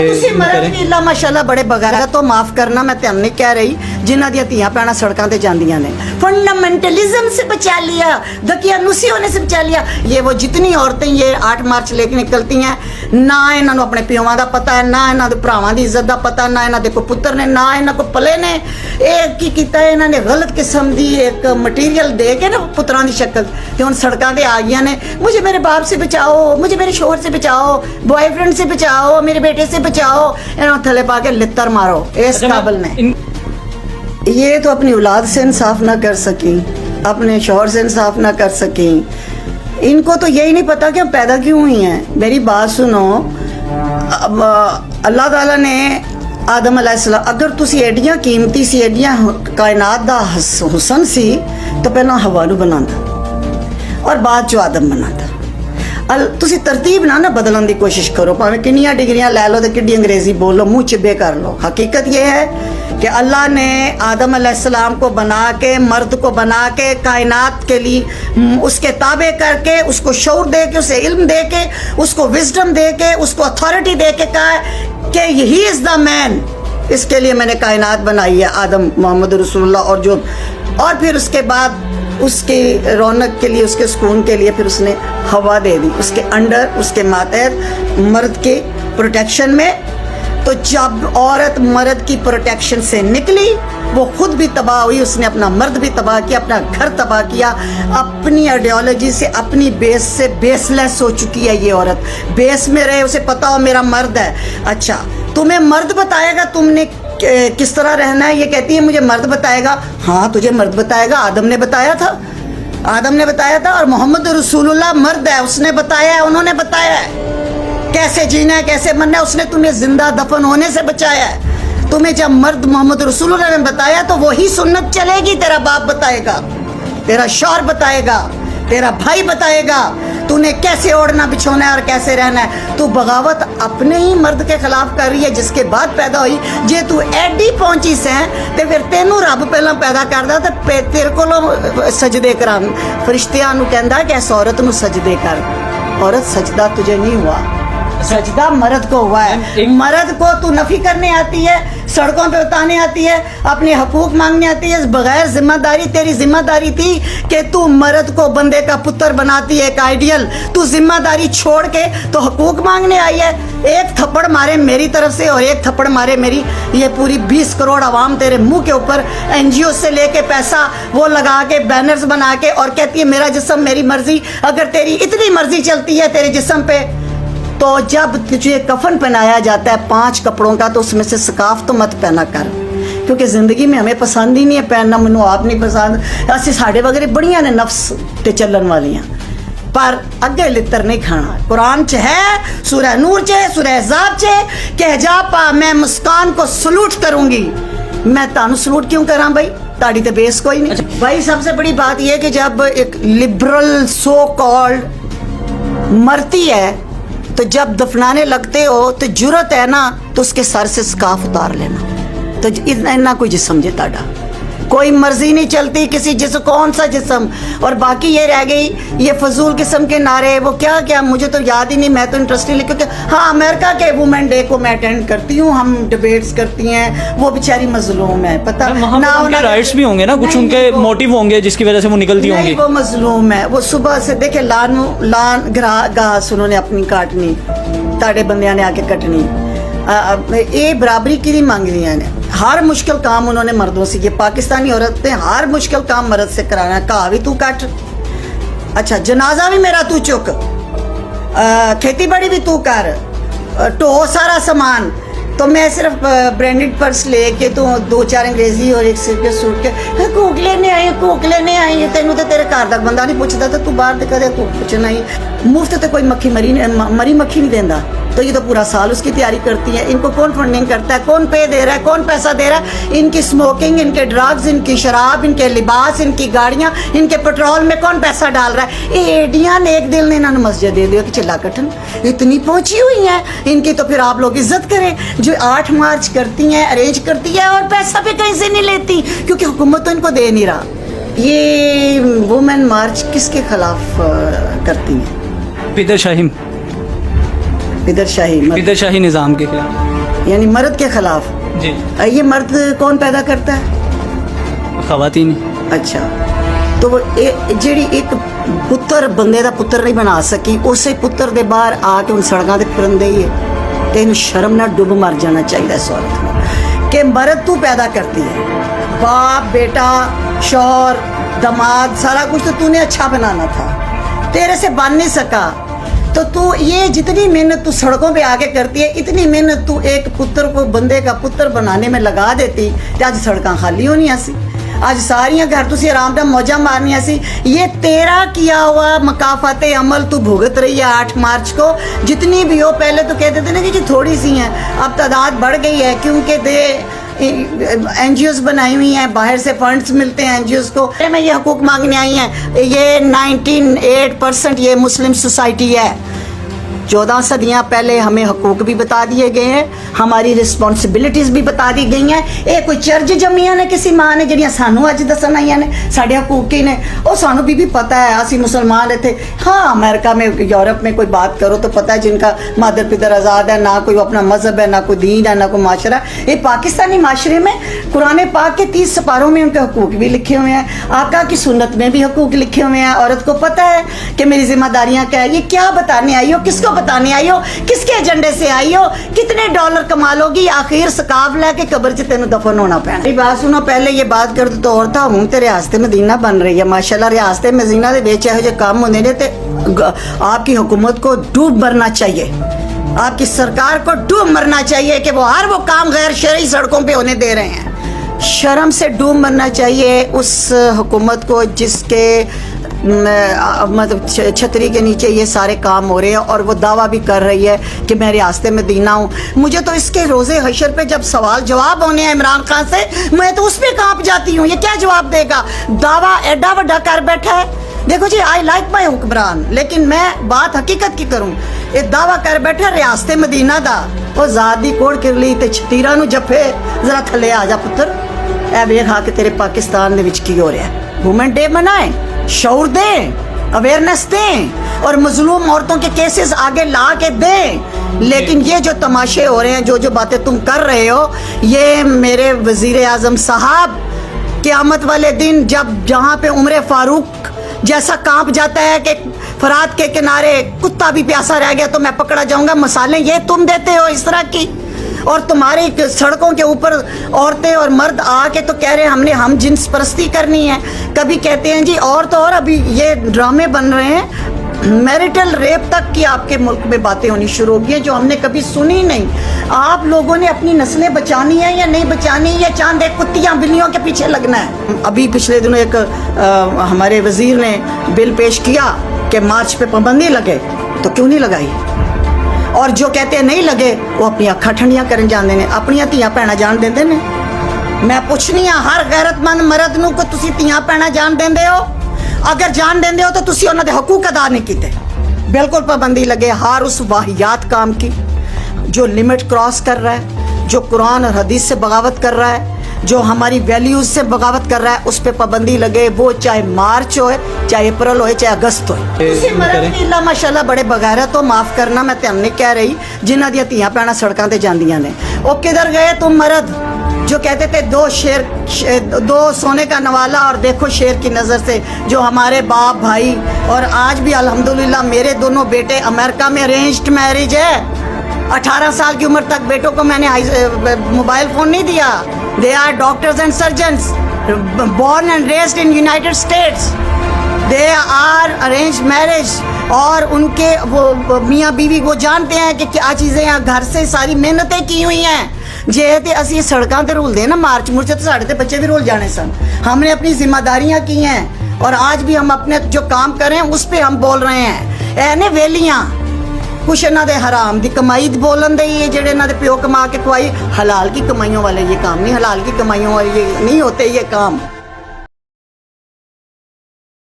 ਤੁਸੀਂ ਮਰਨ ਦੀ ਅੱਲਾ ਮਾਸ਼ਾਅੱਲਾ ਬੜੇ ਬਗੈਰ ਤੋਂ ਮਾਫ करना, मैं ਤੁਹਾਨੂੰ नहीं कह रही जिन्हां ਦੀਆਂ ਧੀਆਂ ਭੈਣਾਂ ਸੜਕਾਂ ਤੇ ਜਾਂਦੀਆਂ ਨੇ फंडामेंटलिज्म से बचा लिया, दकियानुसी होने से बचा लिया। ये वो जितनी औरतें ये 8 मार्च लेके निकलती हैं, ना इन्हां ਨੂੰ ਆਪਣੇ ਪਿਓਾਂ ਦਾ ਪਤਾ ਹੈ, ਨਾ ਇਹਨਾਂ ਦੇ ਭਰਾਵਾਂ ਦੀ ਇੱਜ਼ਤ ਦਾ ਪਤਾ, ਨਾ ਇਹਨਾਂ ਦੇ ਕੋਈ ਪੁੱਤਰ ਨੇ, ਨਾ ਇਹਨਾਂ ਕੋ ਪਲੇ ਨੇ। ਇਹ ਕੀ ਕੀਤਾ ਇਹਨਾਂ ਨੇ ਗਲਤ ਕਿਸਮ ਦੀ ਇੱਕ ਮਟੀਰੀਅਲ ਦੇ ਕੇ ਨਾ ਪੁੱਤਰਾਂ ਦੀ ਸ਼ਕਲ ਤੇ ਹੁਣ ਸੜਕਾਂ ਤੇ ਆ ਗਈਆਂ ਨੇ। मुझे मेरे बाप से बचाओ, मुझे मेरे शोहर से बचाओ, बॉयफ्रेंड से बचाओ, मेरे बेटे से बचाओ। इन्होंने थले पा के लित्तर मारो इस काबिल ने। ये तो अपनी औलाद से इंसाफ ना कर सकी, अपने शोहर से इंसाफ ना कर सकी। इनको तो यही नहीं पता कि हम पैदा क्यों हुई हैं। मेरी बात सुनो, अल्लाह ताला ने आदम अलैहिस्सलाम, अगर तुसी एडियां कीमती सी, एडियां कायनात दा हुसन सी, तो पहला हवा नूं बनांदा और बाद चो आदम बनांदा। ਤੁਸੀਂ ਤਰਤੀਬ ਨਾ ਬਦਲਣ ਦੀ ਕੋਸ਼ਿਸ਼ ਕਰੋ, ਭਾਵੇਂ ਕਿੰਨੀਆਂ ਡਿਗਰੀਆਂ ਲੈ ਲਓ ਤੇ ਕਿੱਡੀ ਅੰਗਰੇਜ਼ੀ ਬੋਲ ਲਓ, मुंह चिब्बे कर लो। हकीकत ये है कि अल्लाह ने आदम अलैहिस्सलाम को बना के, मर्द को बना के, कायनात के लिए उसके ताबे करके, उसको शऊर दे के, उसे इल्म दे के, उसको विजडम दे के, उसको अथॉरिटी दे के कहा कि यही इज़ द मैन। इसके लिए मैंने कायनात बनाई है, आदम मोहम्मद रसूलुल्लाह। और फिर उसके बाद उसके रौनक के लिए, उसके सुकून के लिए फिर उसने हवा दे दी उसके अंडर, उसके मातहत, मर्द के प्रोटेक्शन में। तो जब औरत मर्द की प्रोटेक्शन से निकली, वो खुद भी तबाह हुई, उसने अपना मर्द भी तबाह किया, अपना घर तबाह किया, अपनी आइडियोलॉजी से, अपनी बेस से बेसलेस हो चुकी है ये औरत। बेस में रहे, उसे पता हो मेरा मर्द है। अच्छा, तुम्हें मर्द बताएगा तुमने किस तरह रहना है, ये कहती है मुझे मर्द बताएगा। हाँ, तुझे मर्द बताएगा, आदम ने बताया था, आदम ने बताया था। और मोहम्मद रसूलुल्लाह मर्द है, उसने बताया है, उन्होंने बताया है कैसे जीना है, कैसे मरना है। उसने तुम्हें जिंदा दफन होने से बचाया है। तुम्हें जब मर्द मोहम्मद रसूलुल्लाह ने बताया तो वही सुन्नत चलेगी। तेरा बाप बताएगा, तेरा शौहर बताएगा, तेरा भाई बताएगा तूने कैसे ओढ़ना बिछोना है और कैसे रहना है। तू बगावत अपने ही मर्द के खिलाफ कर रही है जिसके बाद पैदा हुई। जे तू एडी पहुंची से ते फिर तेनू रब पहला पैदा करदा ते तेरे को सजदे करा। फरिश्तियां नू कहंदा कि इस औरत नू सजदे कर। औरत सजदा तुझे नहीं हुआ, सजदा मर्द को हुआ है। मर्द को तू नफी करने आती है, सड़कों पे बताने आती है, अपने हकूक मांगने आती है। बगैर जिम्मेदारी, तेरी जिम्मेदारी थी कि तू मर्द को बंदे का पुत्र बनाती है, एक आइडियल। तू जिम्मेदारी छोड़ के तो हकूक मांगने आई है। एक थप्पड़ मारे मेरी तरफ से और एक थप्पड़ मारे मेरी ये पूरी 20 करोड़ आवाम तेरे मुंह के ऊपर NGO से लेके पैसा वो लगा के बैनर्स बना के और कहती है मेरा जिस्म मेरी मर्जी। अगर तेरी इतनी मर्जी चलती है तेरे जिस्म पे, तो जब तुझे कफन पहनाया जाता है 5 कपड़ों का, तो उसमें से स्काफ तो मत पहना कर, क्योंकि ज़िंदगी में हमें पसंद ही नहीं है पहनना। मैनू आप नहीं पसंद। असी साढ़े वगैरह बड़ियां ने नफ्स ते चलन वालियां, पर अगे लित्तर नहीं खाना। कुरान च है, सूरह नूर च है, सूरह अहज़ाब च है कि हिजाब पा मैं मुस्कान को सलूट करूंगी। मैं तानू सलूट क्यों करा भाई, ताड़ी ते बेस कोई नहीं। भाई सबसे बड़ी बात यह कि जब एक लिबरल सो कॉल्ड मरती है, तो जब दफनाने लगते हो तो जुर्रत है ना, तो उसके सर से स्काफ उतार लेना। तो इतना कोई जिस्म जे ताड़ा, कोई मर्जी नहीं चलती किसी जिस्म, कौन सा जिस्म। और बाकी ये रह गई ये फजूल किस्म के नारे, वो क्या क्या मुझे तो याद ही नहीं, मैं तो इंटरेस्ट नहीं। क्योंकि हाँ, अमेरिका के वुमेन डे को मैं अटेंड करती हूँ, हम डिबेट्स करती हैं। वो बेचारी मजलूम है, पता ना उनके राइट्स भी होंगे ना, कुछ उनके मोटिव होंगे जिसकी वजह से वो निकलती होंगी। वो मजलूम है। वो सुबह से देखे लान घास उन्होंने अपनी काटनी, ताड़े बंदियां ने आके कटनी। ये बराबरी की नहीं मांग रही है। हर मुश्किल काम उन्होंने मर्दों से, ये पाकिस्तानी औरत ने हर मुश्किल काम मर्द से कराना है। कहा भी तू काट, अच्छा जनाजा भी मेरा तू चुक, खेती बाड़ी भी तू कर, ढो सारा सामान। तो मैं सिर्फ ब्रांडेड पर्स लेके तो 2-4 अंग्रेजी और एक सिर के सूट के कोक लेने आई तेनू तो तेरे घर तक बंदा नहीं पूछता, तो तू बाहर कदे तू पूछना ही। मुफ्त तो कोई मक्खी मरी मक्खी नहीं देता। तो ये तो पूरा साल उसकी तैयारी करती है। इनको कौन फंडिंग करता है, कौन पे दे रहा है, कौन पैसा दे रहा है? इनकी स्मोकिंग, इनके ड्रग्स, इनकी शराब, इनके लिबास, इनकी गाड़ियाँ, इनके पेट्रोल में कौन पैसा डाल रहा है? एडियां ने एक दिल ने इन्होंने मस्जिद दे दिया कि चिल्ला कटन इतनी पहुंची हुई हैं इनकी। तो फिर आप लोग इज्जत करें जो 8 मार्च करती हैं, अरेंज करती है और पैसा भी कहीं से नहीं लेती, क्योंकि हुकूमत तो इनको दे नहीं रहा। ये वुमेन मार्च किसके खिलाफ करती हैं? बिदरशाही बिदरशाही निज़ाम के खिलाफ। यानी मर्द के खिलाफ। जी ये मर्द कौन पैदा करता है? खवातीन। अच्छा, तो वो ਜਿਹੜੀ ਇੱਕ ਪੁੱਤਰ ਬੰਦੇ ਦਾ ਪੁੱਤਰ ਨਹੀਂ ਬਣਾ ਸਕੀ, ਉਸੇ ਪੁੱਤਰ ਦੇ ਬਾਹਰ ਆ ਕੇ ਹੁਣ ਸੜਕਾਂ ਤੇ ਫਿਰਨ ਦੇਈ ਹੈ ਤੇ ਇਹਨੂੰ ਸ਼ਰਮ ਨਾਲ ਡੁੱਬ ਮਰ ਜਾਣਾ ਚਾਹੀਦਾ ਇਸ ਔਰਤ ਨੂੰ ਕਿ ਮਰਦ ਤੂੰ ਪੈਦਾ करती है, बाप बेटा शौहर दामाद सारा कुछ तो तूने अच्छा बनाना था, तेरे से बन नहीं सका, तो तू ये जितनी मेहनत तू सड़कों पे आके करती है, इतनी मेहनत तू एक पुत्र को बंदे का पुत्र बनाने में लगा देती तो आज सड़क खाली होनी सी, आज सारियां घर तुसी आराम से मौजा मारनी सी। ये तेरा किया हुआ मकाफत अमल तू भुगत रही है 8 मार्च को, जितनी भी हो। पहले तो कहते थे ना कि थोड़ी सी हैं, अब तादाद बढ़ गई है क्योंकि NGOs बनाई हुई हैं, बाहर से फंड्स मिलते हैं NGOs को। में ये हकूक मांगने आई हैं, ये 98% ये मुस्लिम सोसाइटी है। 14 सदियाँ पहले हमें हकूक भी बता दिए गए हैं, हमारी रिस्पॉन्सिबिलिटीज़ भी बता दी गई हैं। ये कोई चर्च जमिया ने किसी माँ ने ਜਿਹੜੀਆਂ ਸਾਨੂੰ ਅੱਜ ਦੱਸਣ ਆਈਆਂ ਨੇ ਸਾਡੇ हकूक की ने, और सानू भी पता है, असी मुसलमान थे। हाँ, अमेरिका में यूरोप में कोई बात करो तो पता है जिनका मादर पितर आज़ाद है, ना कोई अपना मजहब है, ना कोई दीन है, ना कोई माशरा। ये पाकिस्तानी माशरे में कुरान पाक के 30 सपारों में उनके हकूक भी लिखे हुए हैं, आका की सुन्नत में भी हकूक लिखे हुए हैं। औरत को पता है कि मेरी जिम्मेदारियाँ क्या है, ये क्या बताने आई हो, किसको बताने आई हो, किसके एजेंडे से आई हो, कितने डॉलर कमा लोगी, आखिर सकाफ लेके कब्र च तेन दफन होना पैना। बात सुनो, पहले ये बात कर तो और था, हूँ ते रियासत मदीना बन रही है माशाल्लाह। रियासत मदीना दे विच इहो जे काम होंदे ने ते आपकी हुकूमत को डूब मरना चाहिए, आपकी सरकार को डूब मरना चाहिए कि वो हर वो काम गैर शरई सड़कों पे होने दे रहे हैं। शर्म से डूब मरना चाहिए उस हुकूमत को जिसके मतलब छतरी के नीचे ये सारे काम हो रहे हैं और वो दावा भी कर रही है कि मैं रियासत मदीना हूँ। मुझे तो इसके रोज़े हशर पे जब सवाल जवाब होने हैं इमरान खान से, मैं तो उस पर कांप जाती हूँ। ये क्या जवाब देगा? दावा एडा वड्डा कर बैठा है। देखो जी, आई लाइक माई हुक्मरान, लेकिन मैं बात हकीकत की करूँ, ये दावा कर बैठा रियासत मदीना दा, वो ज़ात दी कोड़ कर ली ते छतीरा नूं जफे जरा थले आ जा पुत्र, ए वेख आ के तेरे पाकिस्तान दे विच की हो रहा है। वुमेन डे मनाए, शऊर दें, अवेयरनेस दें और मजलूम औरतों के केसेस आगे ला के दें। लेकिन ये जो तमाशे हो रहे हैं, जो जो बातें तुम कर रहे हो, ये मेरे वजीर आजम साहब क़यामत वाले दिन जब जहाँ पे उम्र फारूक जैसा कांप जाता है कि फरात के किनारे कुत्ता भी प्यासा रह गया तो मैं पकड़ा जाऊंगा, मिसालें ये तुम देते हो इस तरह की। और तुम्हारी सड़कों के ऊपर औरतें और मर्द आके तो कह रहे हैं हमने हम जिन्स परस्ती करनी है, कभी कहते हैं जी और तो और अभी ये ड्रामे बन रहे हैं, मैरिटल रेप तक की आपके मुल्क में बातें होनी शुरू हो गई हैं जो हमने कभी सुनी नहीं। आप लोगों ने अपनी नस्लें बचानी है या नहीं बचानी, या चांद एक कुत्तियाँ बिल्लियों के पीछे लगना है? अभी पिछले दिनों एक हमारे वजीर ने बिल पेश किया कि मार्च पे पाबंदी लगे, तो क्यों नहीं लगाई? और जो कहते हैं नहीं लगे वो अपनी अखा ठंडियां करन जाते हैं, अपनी ਧੀਆਂ ਭੈਣਾਂ जान देंदे ने। मैं पुछनी हाँ हर गैरतमंद मर्द नूं कि तुसी ਧੀਆਂ ਭੈਣਾਂ जान देंदे हो? अगर जान देंदे हो तो तुसी उन्हां दे हकूक अदा नहीं कीते। बिल्कुल पाबंदी लगे हर उस वाहियात काम की जो लिमिट क्रॉस कर रहा है, जो कुरान और हदीस से बगावत कर रहा है, जो हमारी वैल्यूज से बगावत कर रहा है, उस पर पाबंदी लगे। वो चाहे मार्च हो, चाहे अप्रैल हो, चाहे अगस्त हो। माशाल्लाह बड़े बगैरत हो, माफ करना मैं तुम नहीं कह रही, जिन्हां दी धीआं भैणां सड़कां ते जांदियां ने। वो किधर गए तुम मर्द जो कहते थे दो सोने का नवाला और देखो शेर की नज़र से, जो हमारे बाप भाई और आज भी अल्हम्दुलिल्लाह मेरे दोनों बेटे अमेरिका में अरेंज्ड मैरिज है। 18 साल की उम्र तक बेटों को मैंने मोबाइल फ़ोन नहीं दिया। There are doctors and surgeons born and raised in United States. They are arranged marriage और उनके वो मियाँ बीवी वो जानते हैं कि क्या चीज़ें हैं, घर से सारी मेहनतें की हुई हैं। जे ते असी सड़कों ते रुलदे ना मार्च मुर्च तो साढ़े ते बच्चे भी रुल जाने सन। हमने अपनी जिम्मेदारियाँ की हैं और आज भी हम अपने जो काम करें उस पर हम बोल रहे हैं। ऐने वेलियाँ कुछ इन्हों के हराम की कमाई बोलन दे, जेडे इन्हों के प्यो कमा के खुआई, हलाल की कमाइयों वाले ये काम नहीं, हलाल की कमाइयों वाले ये नहीं होते ये काम।